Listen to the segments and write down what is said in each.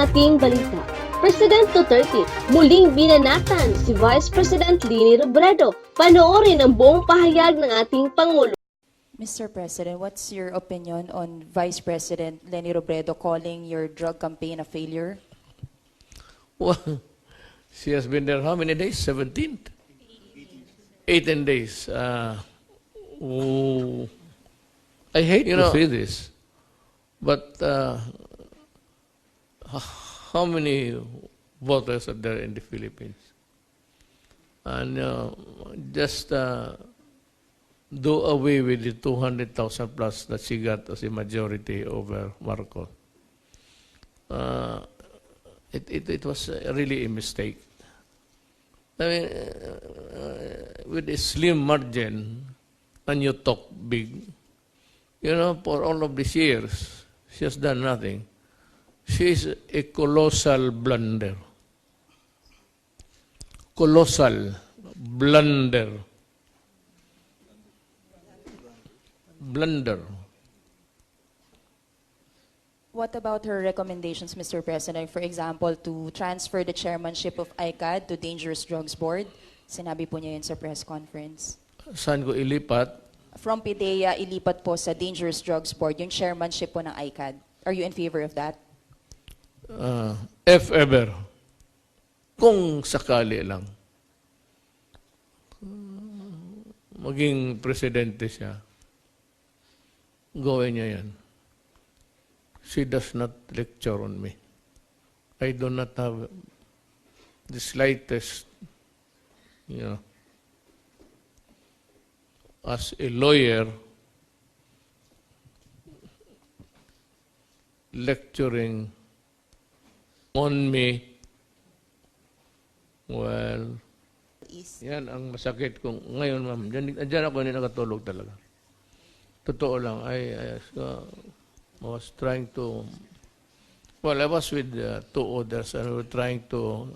ating balita. President Duterte, muling binanatan si Vice President Robredo. Panoorin ang buong pahayag ng ating Pangulo. Mr. President, what's your opinion on Vice President Leni Robredo calling your drug campaign a failure? Well, she has been there how many days? 17? 18 days. I hate to say this, but how many voters are there in the Philippines? And just do away with the 200,000 plus that she got as a majority over Marcos. It was really a mistake. I mean, with a slim margin, and you talk big, for all of these years, she has done nothing. She is a colossal blunder. Colossal blunder. Blunder. What about her recommendations, Mr. President? For example, to transfer the chairmanship of ICAD to Dangerous Drugs Board. Sinabi po niya yun sa press conference. Saan ko ilipat? From PIDEA, ilipat po sa Dangerous Drugs Board, yung chairmanship po ng ICAD. Are you in favor of that? If ever. Kung sakali lang. Maging presidente siya. Gawin niya yan. She does not lecture on me. I do not have the slightest, as a lawyer, lecturing on me. Well, yan ang masakit kung ngayon, ma'am. Diyan ako nakatulog talaga. Totoo lang. I was trying to, I was with two others and we were trying to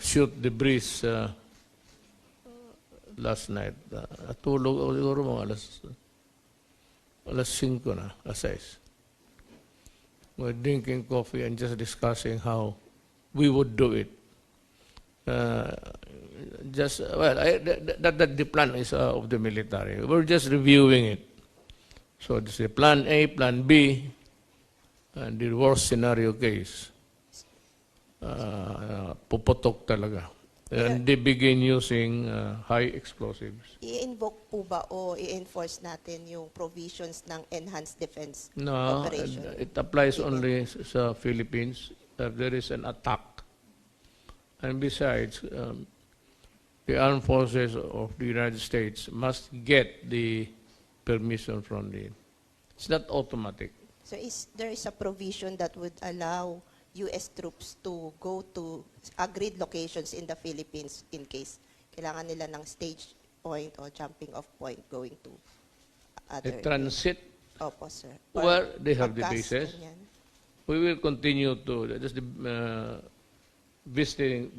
shoot the breeze last night. Tulog ako siguro mga alas 5 na, alas 6. We're drinking coffee and just discussing how we would do it. That the plan is of the military. We're just reviewing it. So this is plan A, plan B, and the worst scenario case. Puputok talaga. And they begin using high explosives. I-invoke po ba o i-enforce natin yung provisions ng Enhanced Defense No, Operation? it applies only sa Philippines if there is an attack. And besides, the armed forces of the United States must get the permission from the... It's not automatic. So there is a provision that would allow U.S. troops to go to agreed locations in the Philippines in case kailangan nila ng stage point or jumping off point going to other... A transit, Opo, sir. where they have the pagkas, bases. ganyan. We will continue to... Just the, visiting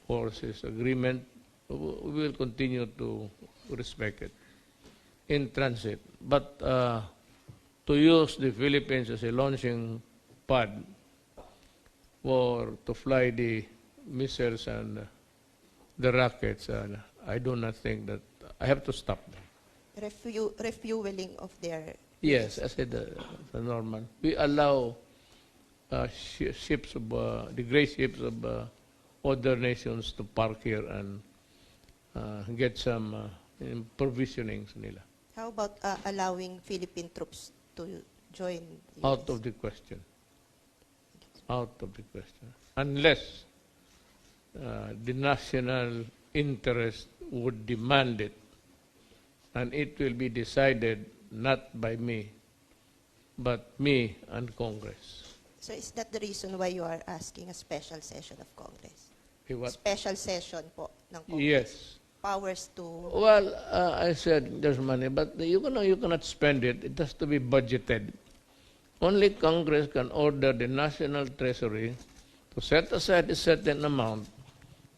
forces agreement, we will continue to respect it in transit. But to use the Philippines as a launching pad to fly the missiles and the rockets, I do not think that I have to stop them. Refueling of their... Yes, I said normal. We allow ships of the gray ships of other nations to park here and get some provisionings nila. How about allowing Philippine troops to join? Out of the question. Out of the question. Unless the national interest would demand it, and it will be decided not by me, but me and Congress. So is that the reason why you are asking a special session of Congress? A what? Special session po ng Congress. Yes. Powers to... Well, I said there's money, but you cannot spend it. It has to be budgeted. Only Congress can order the National Treasury to set aside a certain amount,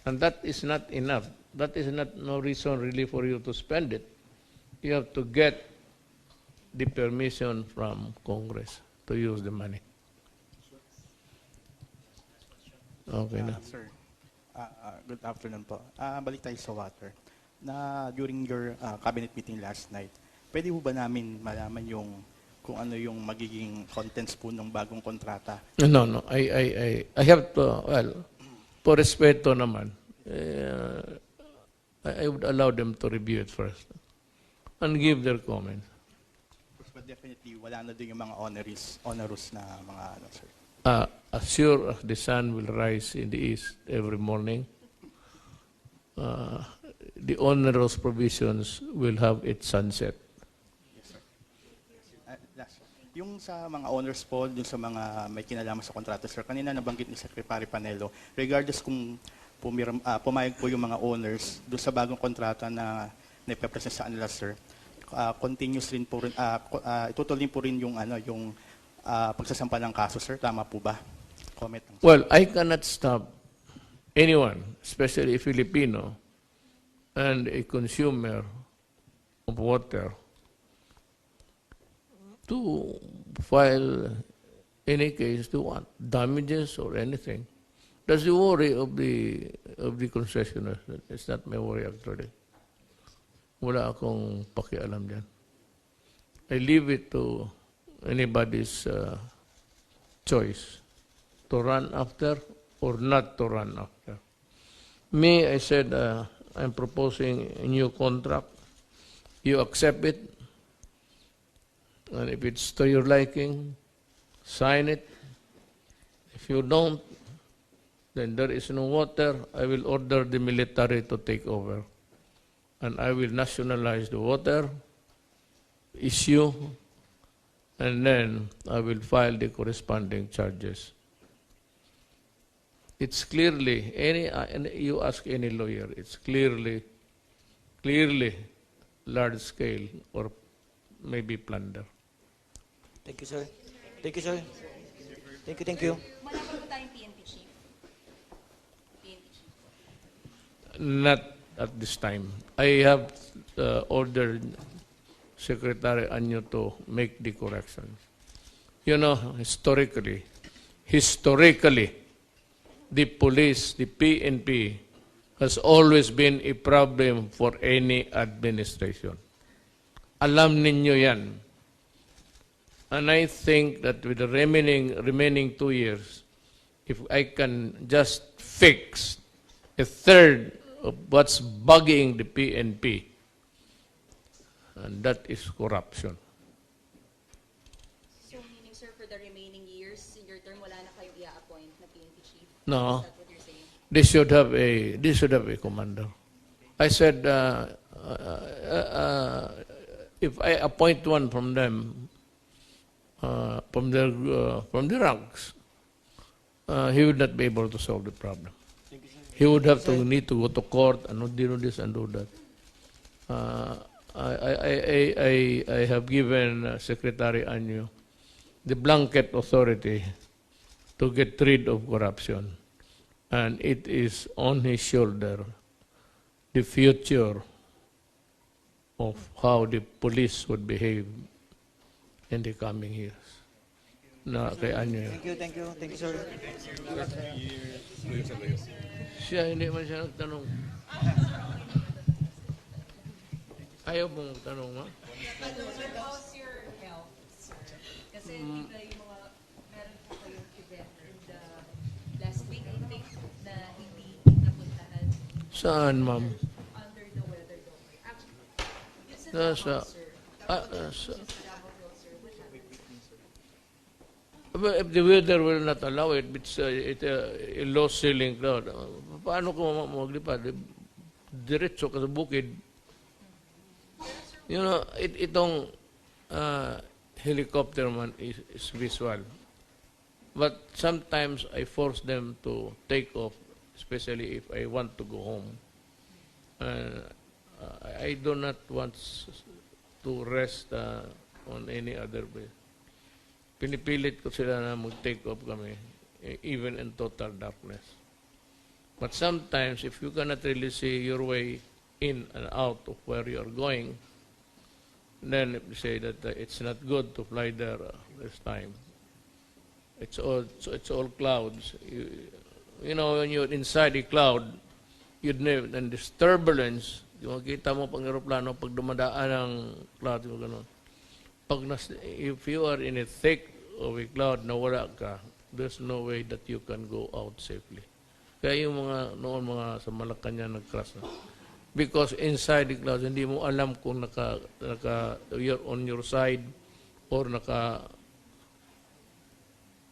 and that is not enough. That is not no reason really for you to spend it. You have to get the permission from Congress. to use the money. Okay na. Sir, good afternoon po. Balik tayo sa water. Na during your cabinet meeting last night, pwede po ba namin malaman yung kung ano yung magiging contents po ng bagong kontrata? No. I have to, well, por respeto naman, I would allow them to review it first and give their comments. But definitely, wala na din yung mga onerous na mga ano, sir. As sure as the sun will rise in the east every morning, the onerous provisions will have its sunset. Yes, sir. Last, yung sa mga owners po, dun sa mga may kinalaman sa kontrata, sir, kanina nabanggit ni Secretary Panelo, regardless kung pumayag po yung mga owners dun sa bagong kontrata na naipapresent sa kanila, sir, continuous rin po rin, itutuloy po rin yung pagsasampa ng kaso, sir. Tama po ba? Comment lang, sir. Well, I cannot stop anyone, especially a Filipino and a consumer of water, to file any case to want damages or anything. That's the worry of the concessionaires. It's not my worry actually. Wala akong pakialam dyan. I leave it to anybody's choice to run after or not to run after. Me, I said, I'm proposing a new contract. You accept it, and if it's to your liking, sign it. If you don't, then there is no water. I will order the military to take over. And I will nationalize the water issue, and then I will file the corresponding charges. It's clearly, you ask any lawyer, it's clearly large scale or maybe plunder. Thank you, sir. Thank you, sir. Thank you. Malaman po tayong PNP chief. PNP chief. Not at this time. I have ordered Secretary Anyo to make the corrections. You know, historically, the police, the PNP, has always been a problem for any administration. Alam ninyo yan. And I think that with the remaining 2 years, if I can just fix a third of what's bugging the PNP, and that is corruption. So meaning, sir, for the remaining years in your term, wala na kayong i-appoint na PNP chief? No. Is that what you're saying? They should have a commander. I said, if I appoint one from them, from the ranks, he would not be able to solve the problem. He would have to need to go to court and do this and do that. I have given Secretary Anyo the blanket authority to get rid of corruption, and it is on his shoulder the future of how the police would behave in the coming years. Na kay Anyo. Thank you, sir. Siya, hindi man siya nagtanong. Ayaw mong magtanong, ha? How's your health, sir? Kasi di ba yung mga, meron po kayong event in the last week, I think, na hindi napuntahan Saan, ma'am? under the weather, daw. Actually, yun sa Nasa, Davao, sir. But if the weather will not allow it, it's a low-ceiling cloud. Paano ko maglipad? Diretso ka sa bukid. You know, itong helicopter man is visual. But sometimes I force them to take off, especially if I want to go home. I do not want to rest on any other way. Pinipilit ko sila na mag-take off kami, even in total darkness. But sometimes, if you cannot really see your way in and out of where you are going, then if you say that it's not good to fly there this time, It's all clouds. You know, when you're inside a cloud, you'd never, and this turbulence, yung makita mo pang aeroplano, pag dumadaan ng cloud, yung gano'n. If you are in a thick of a cloud, nawala ka, there's no way that you can go out safely. Kaya yung mga sa Malacanang nag-crash na. Because inside the clouds, hindi mo alam kung you're on your side or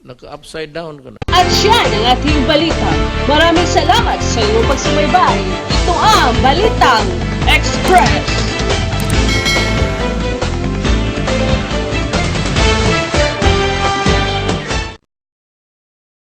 naka-upside down ka na. At yan ang ating balita. Maraming salamat sa iyong pagsubaybay. Ito ang Balitang Express.